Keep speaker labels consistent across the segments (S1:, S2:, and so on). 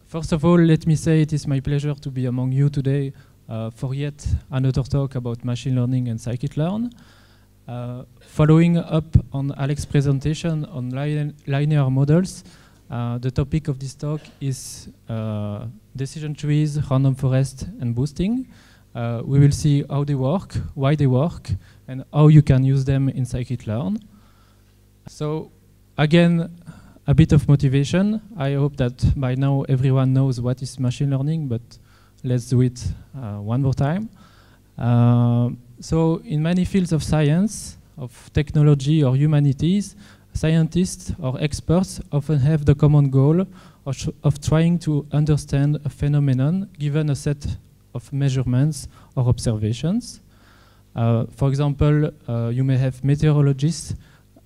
S1: First of all, let me say it is my pleasure to be among you today for yet another talk about machine learning and scikit-learn. Following up on Alex's presentation on linear models, the topic of this talk is decision trees, random forest, and boosting. We will see how they work, why they work, and how you can use them in scikit-learn. So again, a bit of motivation. I hope that by now everyone knows what is machine learning, but let's do it one more time. So in many fields of science, of technology or humanities, scientists or experts often have the common goal of trying to understand a phenomenon given a set of measurements or observations. For example, you may have meteorologists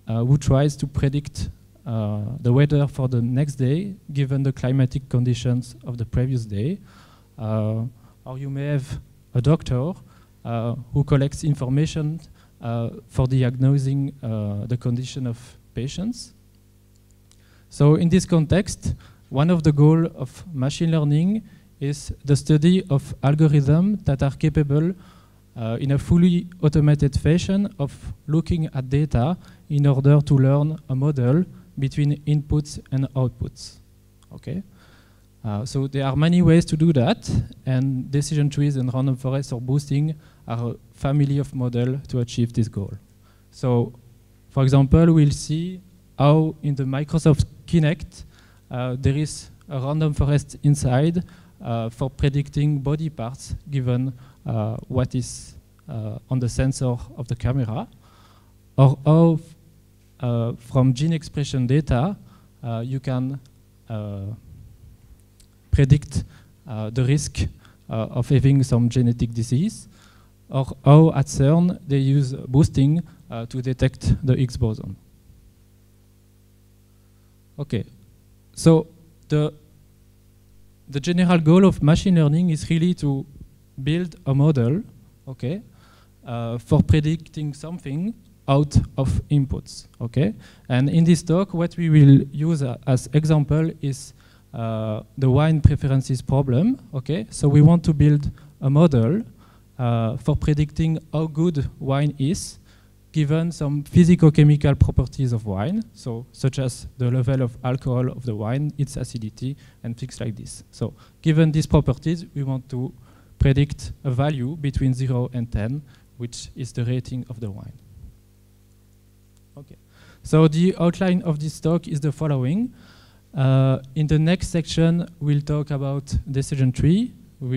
S1: who tries to predict the weather for the next day, given the climatic conditions of the previous day. Or you may have a doctor who collects information for diagnosing the condition of patients. So in this context, one of the goals of machine learning is the study of algorithms that are capable in a fully automated fashion of looking at data in order to learn a model between inputs and outputs. Okay, so there are many ways to do that, and decision trees and random forests or boosting are a family of models to achieve this goal. So, for example, we'll see how in the Microsoft Kinect there is a random forest inside for predicting body parts given what is on the sensor of the camera, or how from gene expression data, you can predict the risk of having some genetic disease, or how at CERN they use boosting to detect the Higgs boson. Okay, so the general goal of machine learning is really to build a model, okay, for predicting something out of inputs, okay? And in this talk, what we will use as example is the wine preferences problem, okay? So we want to build a model for predicting how good wine is given some physicochemical properties of wine, so such as the level of alcohol of the wine, its acidity, and things like this. So given these properties, we want to predict a value between 0 and 10, which is the rating of the wine. Okay, so the outline of this talk is the following. In the next section, we'll talk about decision tree.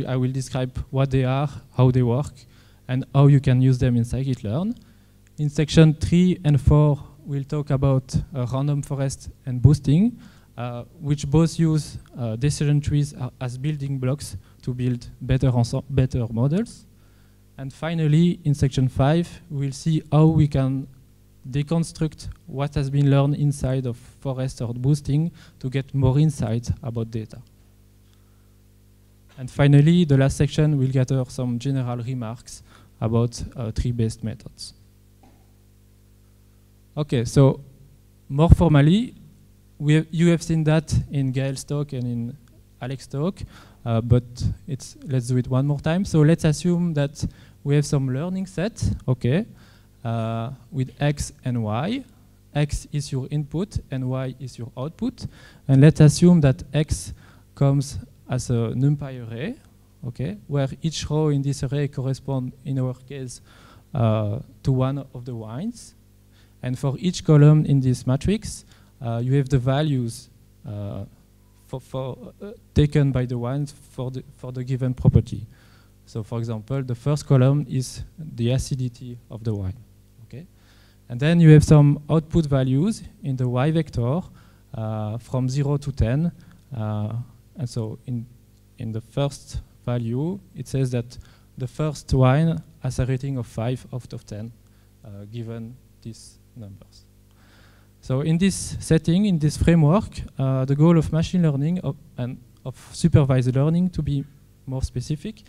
S1: I will describe what they are, how they work, and how you can use them in scikit-learn. In section 3 and 4, we'll talk about random forest and boosting, which both use decision trees as building blocks to build better models. And finally, in section 5, we'll see how we can deconstruct what has been learned inside of forest or boosting to get more insight about data. And finally, the last section will gather some general remarks about tree-based methods. Okay, so more formally, you have seen that in Gael's talk and in Alex's talk, but let's do it one more time. So let's assume that we have some learning set, okay, with X and Y. X is your input and Y is your output. And let's assume that X comes as a NumPy array, okay, where each row in this array corresponds, in our case, to one of the wines. And for each column in this matrix, you have the values taken by the wines for the given property. So for example, the first column is the acidity of the wine. Okay? And then you have some output values in the Y vector from 0 to 10. And so in the first value, it says that the first wine has a rating of 5 out of 10, given these numbers. So in this setting, in this framework, the goal of machine learning and of supervised learning, to be more specific,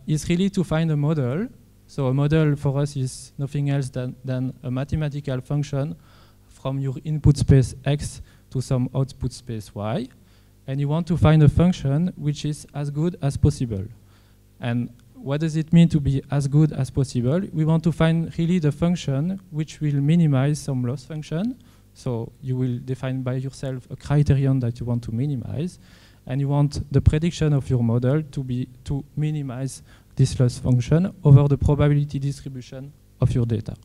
S1: is really to find a model So a model for us is nothing else than a mathematical function from your input space X to some output space Y. And you want to find a function which is as good as possible. And what does it mean to be as good as possible? We want to find really the function which will minimize some loss function. So you will define by yourself a criterion that you want to minimize. And you want the prediction of your model to minimize this loss function over the probability distribution of your data.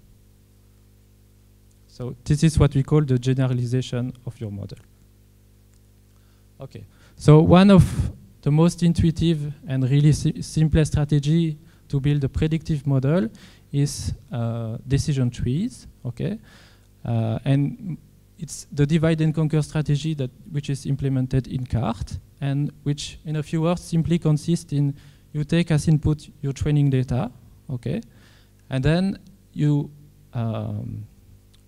S1: So this is what we call the generalization of your model. Okay, so one of the most intuitive and really simplest strategy to build a predictive model is decision trees, okay? And it's the divide and conquer strategy which is implemented in CART, and which, in a few words, simply consists in you take as input your training data, okay? And then you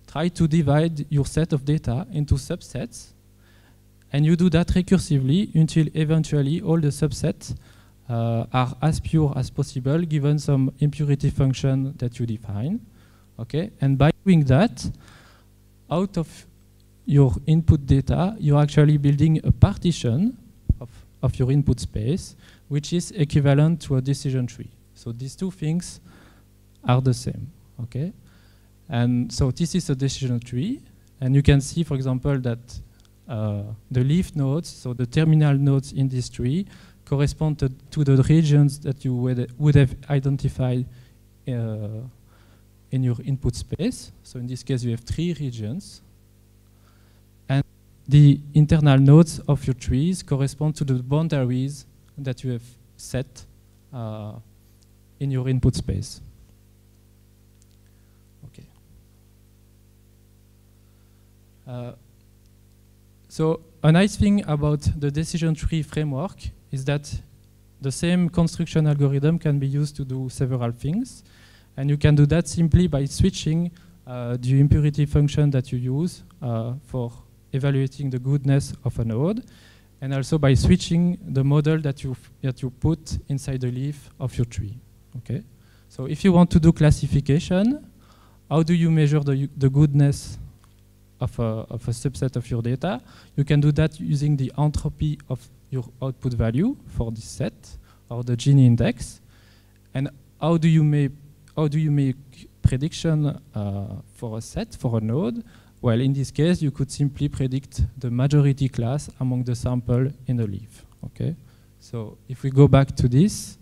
S1: try to divide your set of data into subsets, and you do that recursively until eventually all the subsets are as pure as possible given some impurity function that you define, okay? And by doing that, out of your input data, you're actually building a partition of your input space, which is equivalent to a decision tree. So these two things are the same, okay? And so this is a decision tree, and you can see, for example, that the leaf nodes, so the terminal nodes in this tree, correspond to the regions that you would have identified in your input space. So in this case, you have 3 regions. And the internal nodes of your trees correspond to the boundaries that you have set in your input space. Okay. So a nice thing about the decision tree framework is that the same construction algorithm can be used to do several things. And you can do that simply by switching the impurity function that you use for evaluating the goodness of a node, and also by switching the model that you put inside the leaf of your tree. Okay. So if you want to do classification, how do you measure the goodness of a subset of your data? You can do that using the entropy of your output value for this set, or the Gini index. And how do you make prediction for a set, for a node? Well, in this case, you could simply predict the majority class among the sample in the leaf. Okay. So if we go back to this,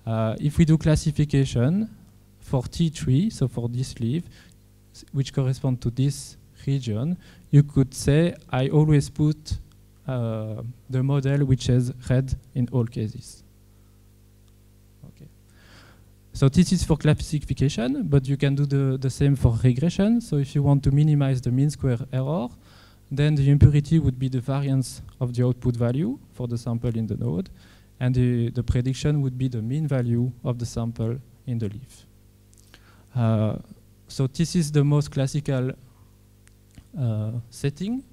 S1: if we do classification for T3, so for this leaf, which correspond to this region, you could say I always put the model which has red in all cases. Okay. So this is for classification, but you can do the same for regression. So if you want to minimize the mean square error, then the impurity would be the variance of the output value for the sample in the node, and the prediction would be the mean value of the sample in the leaf. So this is the most classical setting.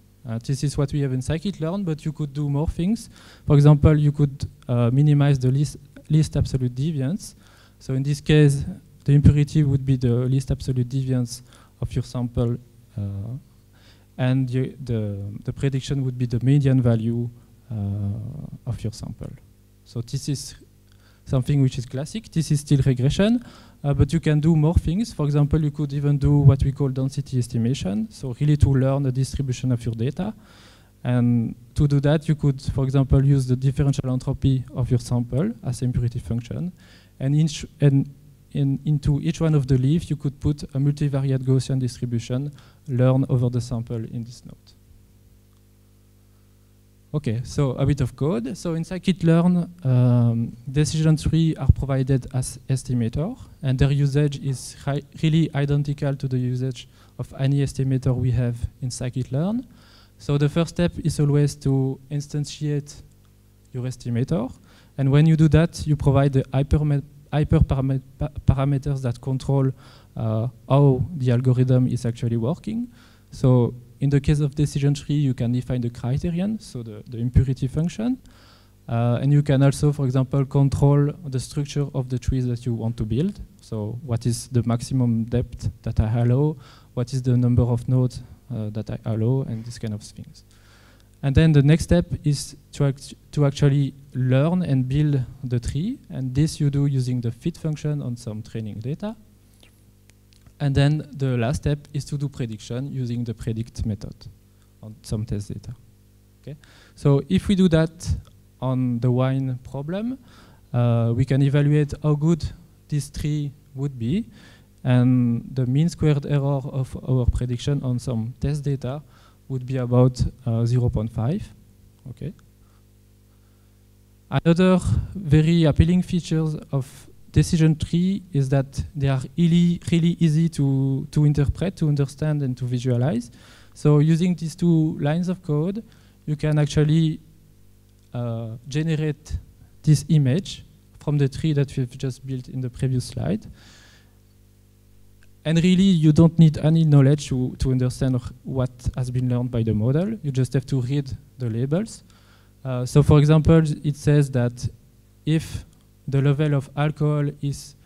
S1: This is what we have in scikit-learn, but you could do more things. For example, you could minimize the least absolute deviance. So in this case, the impurity would be the least absolute deviance of your sample, and the prediction would be the median value of your sample. So this is something which is classic. This is still regression, but you can do more things. For example, you could even do what we call density estimation, so really to learn the distribution of your data. And to do that, you could, for example, use the differential entropy of your sample as impurity function. And into each one of the leaves, you could put a multivariate Gaussian distribution learned over the sample in this node. Okay, so a bit of code. So in scikit-learn, decision trees are provided as estimator, and their usage is really identical to the usage of any estimator we have in scikit-learn. So the first step is always to instantiate your estimator. And when you do that, you provide the hyperparameters that control how the algorithm is actually working. So in the case of decision tree, you can define the criterion, so the impurity function. And you can also, for example, control the structure of the trees that you want to build. So what is the maximum depth that I allow? What is the number of nodes that I allow? And these kind of things. And then the next step is to actually learn and build the tree. And this you do using the fit function on some training data. And then the last step is to do prediction using the predict method on some test data. Okay? So if we do that on the wine problem, we can evaluate how good this tree would be. And the mean squared error of our prediction on some test data would be about 0.5. Okay. Another very appealing feature of decision tree is that they are really easy to interpret, to understand, and to visualize. So using these two lines of code, you can actually generate this image from the tree that we've just built in the previous slide. And really, you don't need any knowledge to understand what has been learned by the model. You just have to read the labels. So for example, it says that if the level of alcohol is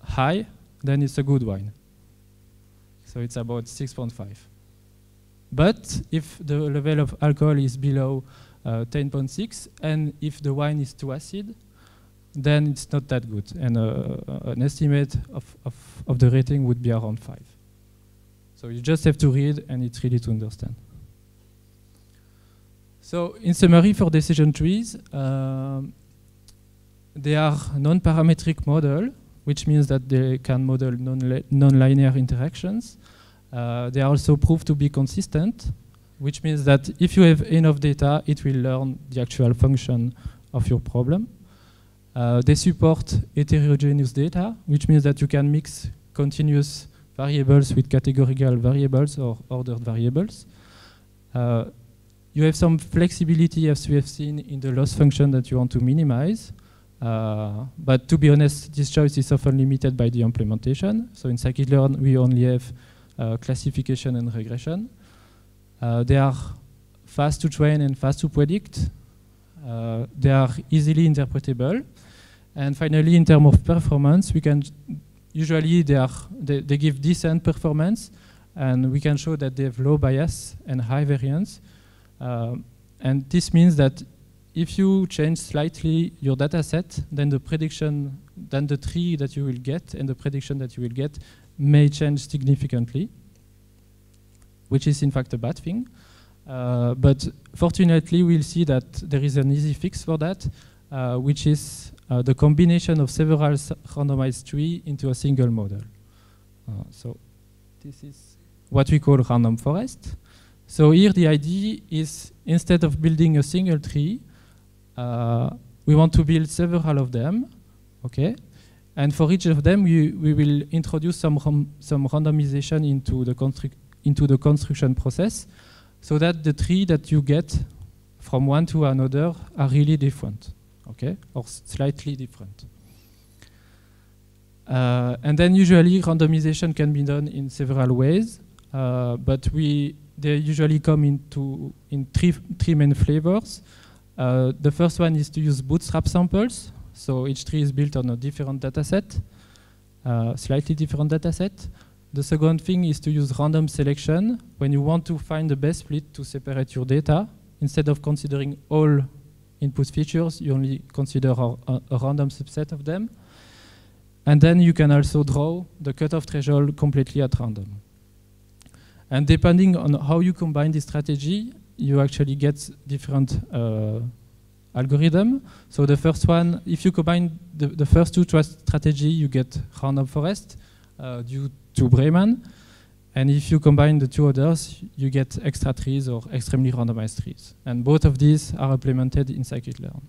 S1: high, then it's a good wine. So it's about 6.5. But if the level of alcohol is below 10.6, and if the wine is too acid, then it's not that good. And an estimate of the rating would be around 5. So you just have to read, and it's really to understand. So in summary, for decision trees, they are non-parametric model, which means that they can model non-linear interactions. They are also proved to be consistent, which means that if you have enough data, it will learn the actual function of your problem. They support heterogeneous data, which means that you can mix continuous variables with categorical variables or ordered variables. You have some flexibility, as we have seen, in the loss function that you want to minimize. But to be honest, this choice is often limited by the implementation. So in scikit-learn, we only have classification and regression. They are fast to train and fast to predict. They are easily interpretable. And finally, in terms of performance, we can usually they give decent performance, and we can show that they have low bias and high variance. And this means that if you change slightly your data set, then the prediction, then the tree that you will get and the prediction that you will get may change significantly, which is in fact a bad thing. But fortunately, we'll see that there is an easy fix for that, which is the combination of several randomized trees into a single model. So this is what we call random forest. So here the idea is, instead of building a single tree, we want to build several of them, okay? And for each of them, we will introduce some randomization into the construction process, so that the tree that you get from one to another are really different, okay? Or slightly different. And then usually randomization can be done in several ways, but they usually come in three main flavors. The first one is to use bootstrap samples. So each tree is built on a different data set, slightly different data set. The second thing is to use random selection. When you want to find the best split to separate your data, instead of considering all input features, you only consider a random subset of them. And then you can also draw the cutoff threshold completely at random. And depending on how you combine this strategy, you actually get different algorithm. So the first one, if you combine the first two strategy, you get random forest due to Breman. And if you combine the two others, you get extra trees or extremely randomized trees. And both of these are implemented in scikit-learn.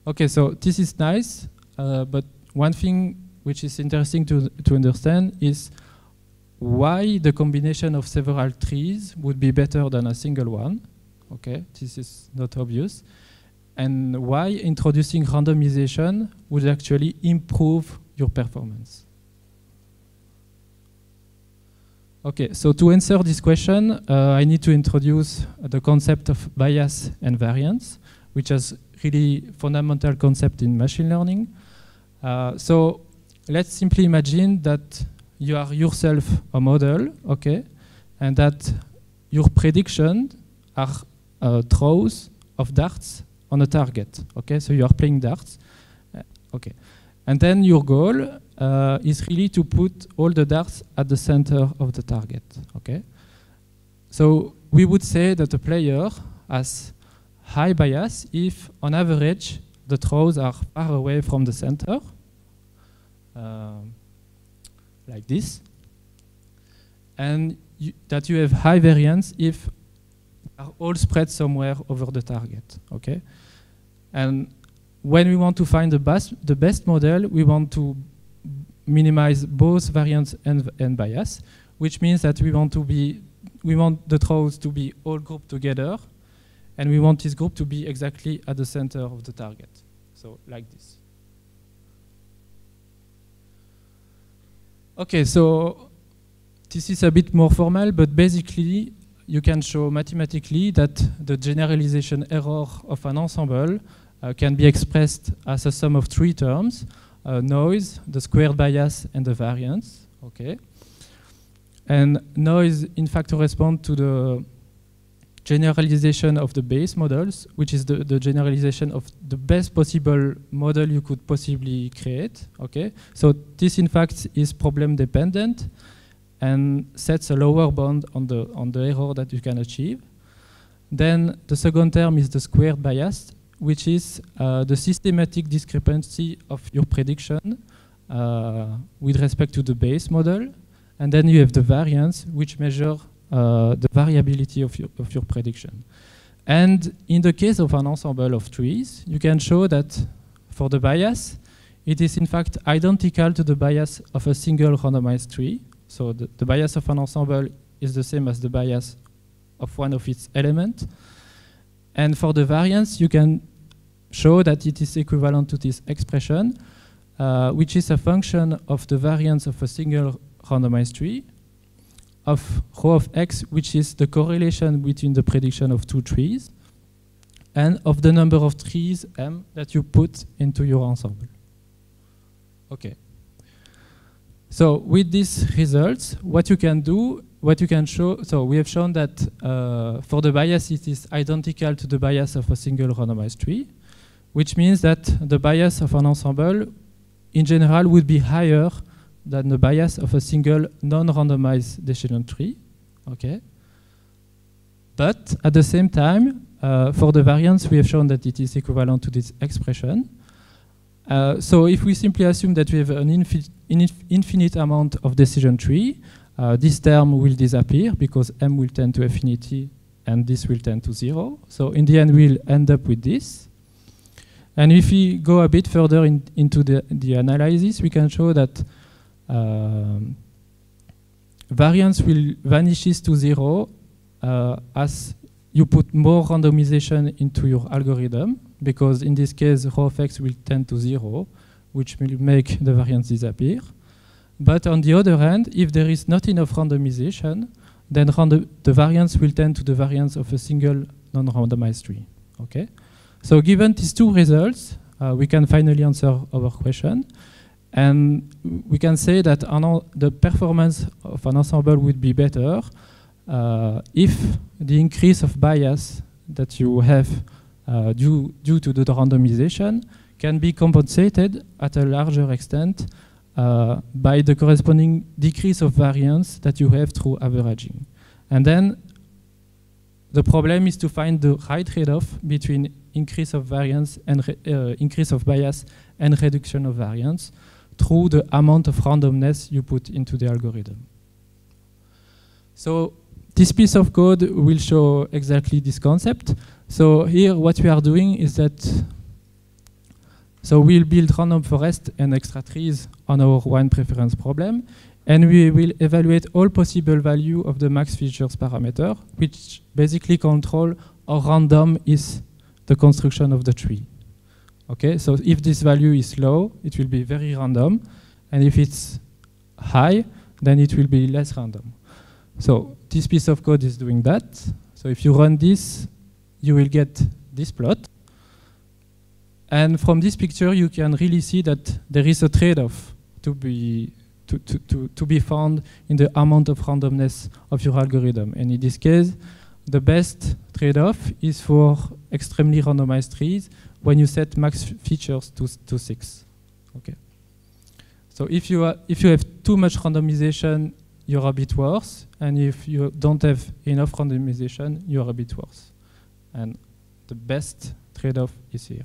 S1: Okay, so this is nice, but one thing which is interesting to understand is why the combination of several trees would be better than a single one. Okay, this is not obvious. And why introducing randomization would actually improve your performance. Okay, so to answer this question, I need to introduce the concept of bias and variance, which has really fundamental concept in machine learning. So let's simply imagine that you are yourself a model, okay, and that your prediction are throws of darts on a target, okay? So you are playing darts, okay. And then your goal is really to put all the darts at the center of the target, okay? So we would say that a player has high bias if, on average, the throws are far away from the center, like this, and that you have high variance if are all spread somewhere over the target, okay? And when we want to find the best model, we want to minimize both variance and bias, which means that we want the throws to be all grouped together, and we want this group to be exactly at the center of the target. So like this. Okay, so this is a bit more formal, but basically you can show mathematically that the generalization error of an ensemble can be expressed as a sum of three terms: noise, the squared bias, and the variance. Okay, and noise in fact corresponds to the generalization of the base models, which is the generalization of the best possible model you could possibly create. Okay, so this in fact is problem dependent and sets a lower bound on the error that you can achieve. Then the second term is the squared bias, which is the systematic discrepancy of your prediction with respect to the base model. And then you have the variance, which measures the variability of your prediction. And in the case of an ensemble of trees, you can show that for the bias, it is in fact identical to the bias of a single randomized tree. So the bias of an ensemble is the same as the bias of one of its elements. And for the variance, you can show that it is equivalent to this expression, which is a function of the variance of a single randomized tree, of rho of x, which is the correlation between the prediction of two trees, and of the number of trees m that you put into your ensemble. Okay. So with these results, what you can show, so we have shown that for the bias it is identical to the bias of a single randomized tree, which means that the bias of an ensemble in general would be higher than the bias of a single non-randomized decision tree, okay? But at the same time, for the variance, we have shown that it is equivalent to this expression. So if we simply assume that we have an infinite amount of decision tree, this term will disappear because m will tend to infinity and this will tend to 0. So in the end, we'll end up with this. And if we go a bit further into the analysis, we can show that variance will vanishes to 0 as you put more randomization into your algorithm, because in this case, rho of x will tend to 0, which will make the variance disappear. But on the other hand, if there is not enough randomization, then the variance will tend to the variance of a single non-randomized tree. Okay? So given these two results, we can finally answer our question. And we can say that the performance of an ensemble would be better if the increase of bias that you have due to the randomization can be compensated at a larger extent by the corresponding decrease of variance that you have through averaging. And then the problem is to find the right trade-off between increase of variance and increase of bias and reduction of variance through the amount of randomness you put into the algorithm. So this piece of code will show exactly this concept. So here what we are doing is that, so we'll build random forest and extra trees on our one preference problem, and we will evaluate all possible value of the max features parameter, which basically control how random is the construction of the tree. Okay, so if this value is low, it will be very random, and if it's high, then it will be less random. So this piece of code is doing that. So if you run this, you will get this plot. And from this picture, you can really see that there is a trade-off to be found in the amount of randomness of your algorithm. And in this case, the best trade-off is for extremely randomized trees when you set max features to 6. Okay. So if you have too much randomization, you're a bit worse, and if you don't have enough randomization, you're a bit worse. And the best trade-off is here.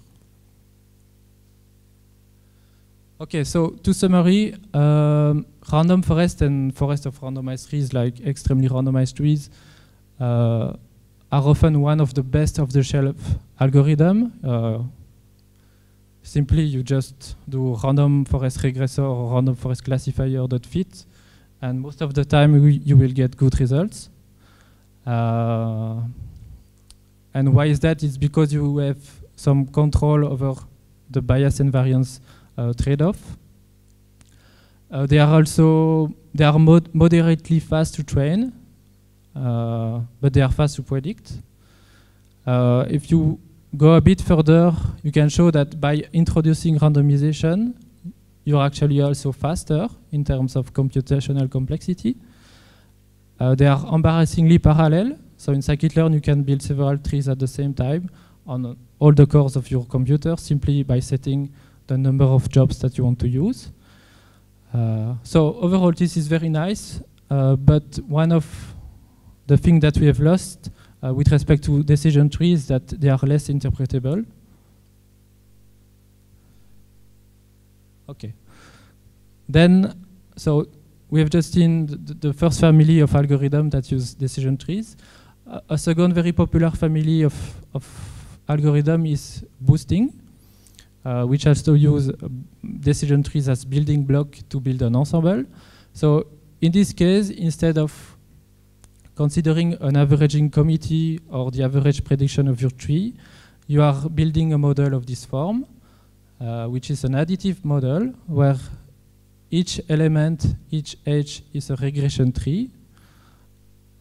S1: Okay, so to summary, random forest and forest of randomized trees, like extremely randomized trees, are often one of the best off-the-shelf algorithm. Simply, you just do random forest regressor or random forest classifier.fit, and most of the time you will get good results. And why is that? It's because you have some control over the bias and variance trade-off. They are moderately fast to train, but they are fast to predict. If you go a bit further, you can show that by introducing randomization, you're actually also faster in terms of computational complexity. They are embarrassingly parallel. So in scikit-learn, you can build several trees at the same time on all the cores of your computer simply by setting the number of jobs that you want to use. So overall, this is very nice, but one of the things that we have lost with respect to decision trees that they are less interpretable. Okay. Then, so we have just seen the first family of algorithms that use decision trees. A second very popular family of algorithm is boosting, which also use decision trees as building block to build an ensemble. So in this case, instead of considering an averaging committee or the average prediction of your tree, you are building a model of this form, which is an additive model where each element, each edge is a regression tree,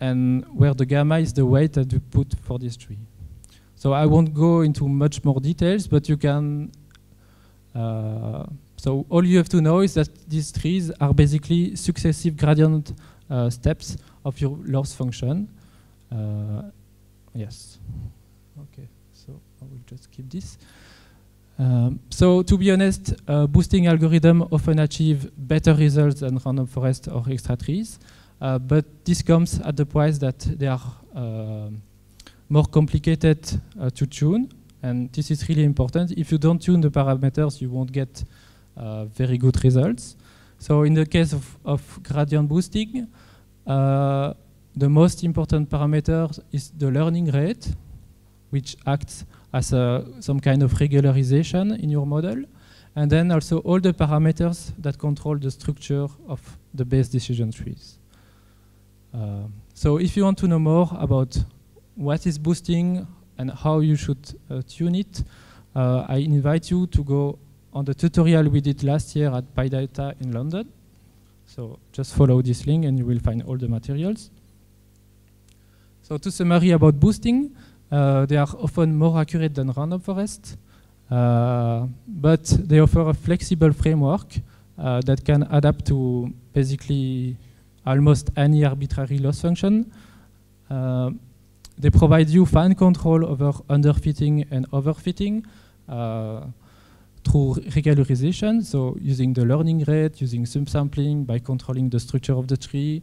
S1: and where the gamma is the weight that you put for this tree. So I won't go into much more details, but you can, so all you have to know is that these trees are basically successive gradient steps of your loss function. Yes. Okay, so I will just keep this. So to be honest, boosting algorithms often achieve better results than random forest or extra trees, but this comes at the price that they are more complicated to tune, and this is really important. If you don't tune the parameters, you won't get very good results. So in the case of gradient boosting, the most important parameter is the learning rate, which acts as some kind of regularization in your model, and then also all the parameters that control the structure of the base decision trees. So if you want to know more about what is boosting and how you should tune it, I invite you to go on the tutorial we did last year at PyData in London. So just follow this link and you will find all the materials. So to summary about boosting, they are often more accurate than random forest, but they offer a flexible framework that can adapt to basically almost any arbitrary loss function. They provide you fine control over underfitting and overfitting through regularization, so using the learning rate, using subsampling, by controlling the structure of the tree.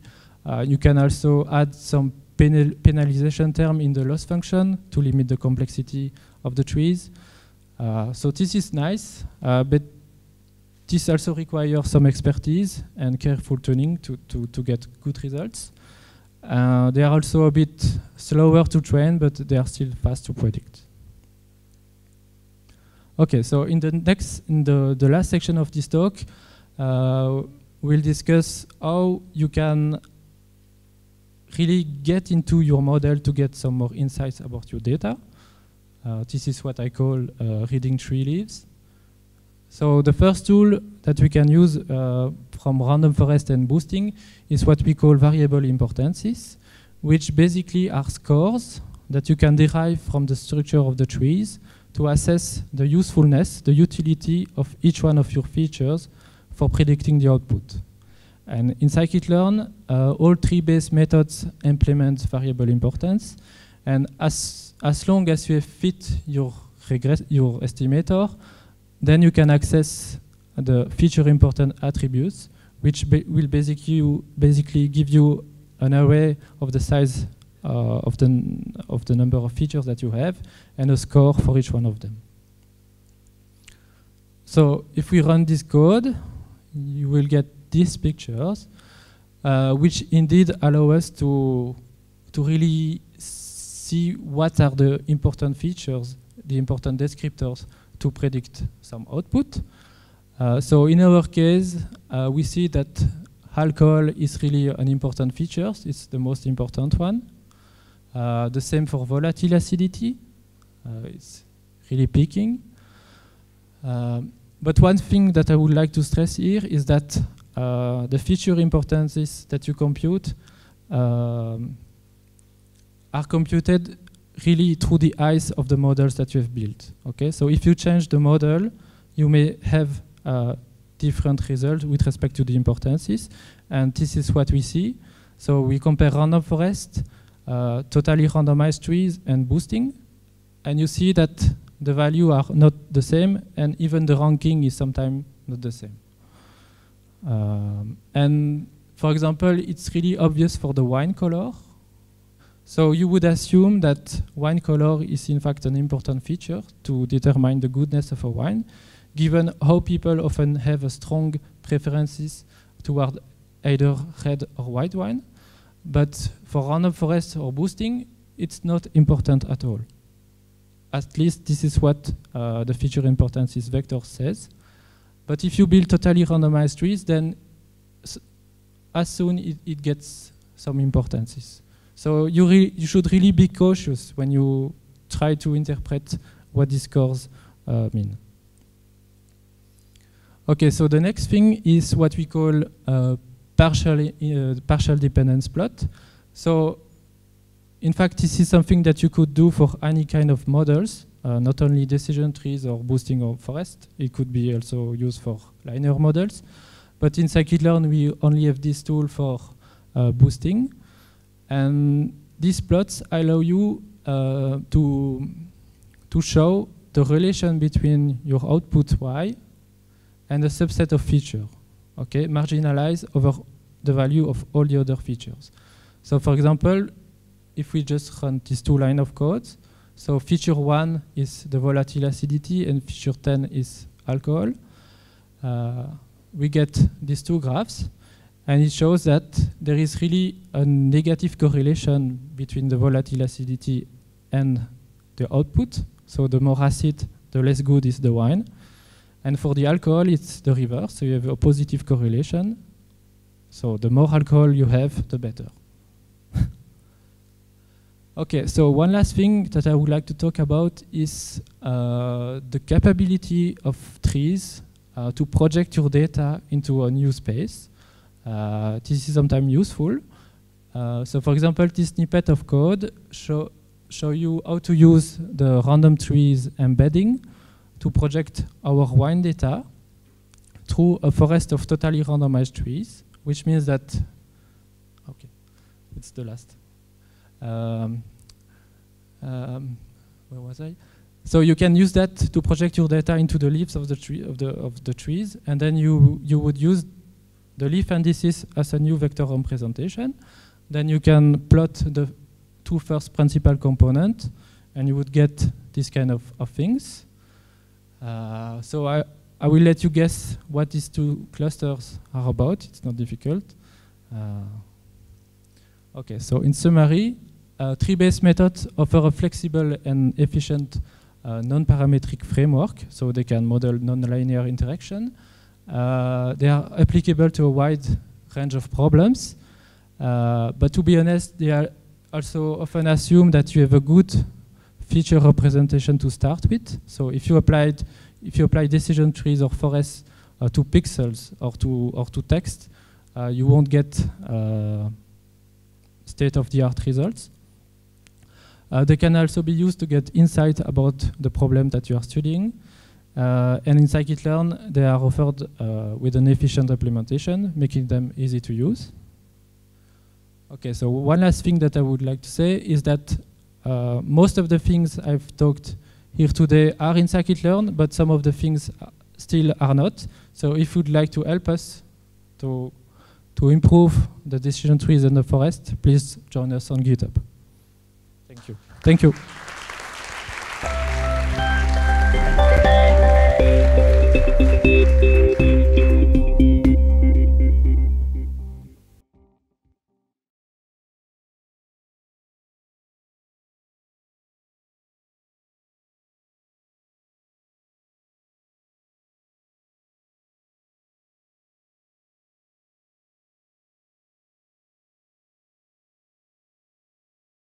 S1: You can also add some penalization term in the loss function to limit the complexity of the trees. So this is nice, but this also requires some expertise and careful tuning to get good results. They are also a bit slower to train, but they are still fast to predict. Okay, so in the last section of this talk, we'll discuss how you can really get into your model to get some more insights about your data. This is what I call reading tree leaves. So the first tool that we can use from random forest and boosting is what we call variable importances, which basically are scores that you can derive from the structure of the trees to assess the usefulness, the utility of each one of your features for predicting the output. And in scikit-learn, all tree-based methods implement variable importance. And as long as you have fit your estimator, then you can access the feature important attributes, which will basically give you an array of the size of the number of features that you have and a score for each one of them. So if we run this code, you will get these pictures, which indeed allow us to really see what are the important features, the important descriptors to predict some output. So in our case, we see that alcohol is really an important feature. It's the most important one. The same for volatile acidity. It's really peaking. But one thing that I would like to stress here is that the feature importances that you compute are computed really through the eyes of the models that you have built. Okay, so if you change the model, you may have different results with respect to the importances, and this is what we see. So we compare random forest, totally randomized trees, and boosting, and you see that the values are not the same, and even the ranking is sometimes not the same. And for example, it's really obvious for the wine color. So you would assume that wine color is in fact an important feature to determine the goodness of a wine, given how people often have a strong preferences toward either red or white wine. But for random forest or boosting, it's not important at all. At least this is what the feature importances vector says. But if you build totally randomized trees, then as soon it gets some importances. So you should really be cautious when you try to interpret what these scores mean. Okay, so the next thing is what we call partial dependence plot. So in fact, this is something that you could do for any kind of models, not only decision trees or boosting or forest. It could be also used for linear models. But in scikit-learn, we only have this tool for boosting. And these plots allow you to show the relation between your output y and a subset of feature, okay, marginalized over the value of all the other features. So for example, if we just run these two lines of code, so feature 1 is the volatile acidity and feature 10 is alcohol, we get these two graphs, and it shows that there is really a negative correlation between the volatile acidity and the output. So the more acid, the less good is the wine. And for the alcohol, it's the reverse. So you have a positive correlation. So the more alcohol you have, the better. Okay, so one last thing that I would like to talk about is the capability of trees to project your data into a new space. This is sometimes useful. So for example, this snippet of code show you how to use the random trees embedding to project our wine data through a forest of totally randomized trees, which means that, okay, it's the last. Where was I? So you can use that to project your data into the leaves of the tree of the trees, and then you would use the leaf indices as a new vector representation. Then you can plot the two first principal components, and you would get this kind of things. So I will let you guess what these two clusters are about. It's not difficult. Okay, so in summary, tree-based methods offer a flexible and efficient non-parametric framework, so they can model non-linear interaction. They are applicable to a wide range of problems, but to be honest, they are also often assume that you have a good feature representation to start with. So if you apply decision trees or forests to pixels or to text, you won't get state-of-the-art results. They can also be used to get insight about the problem that you are studying. And in scikit-learn, they are offered with an efficient implementation, making them easy to use. Okay, so one last thing that I would like to say is that most of the things I've talked here today are in scikit-learn, but some of the things still are not. So if you'd like to help us to improve the decision trees in the forest, please join us on GitHub. Thank you. Thank you.
S2: Thank you.